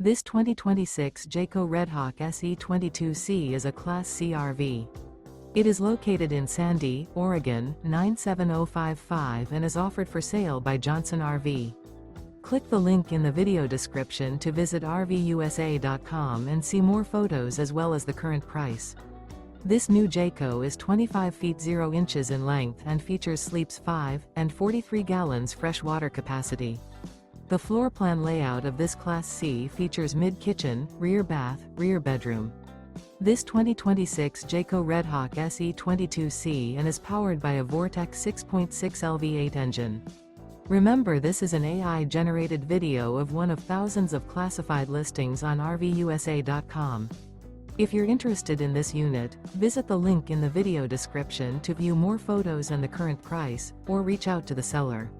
This 2026 Jayco Redhawk SE 22C is a Class C RV. It is located in Sandy, Oregon, 97055 and is offered for sale by Johnson RV. Click the link in the video description to visit RVUSA.com and see more photos as well as the current price. This new Jayco is 25 feet 0 inches in length and features sleeps 5 and 43 gallons fresh water capacity. The floor plan layout of this Class C features mid-kitchen, rear bath, rear bedroom. This 2026 Jayco Redhawk SE 22C and is powered by a Vortec 6.6 LV8 engine. Remember, this is an AI-generated video of one of thousands of classified listings on RVUSA.com. If you're interested in this unit, visit the link in the video description to view more photos and the current price, or reach out to the seller.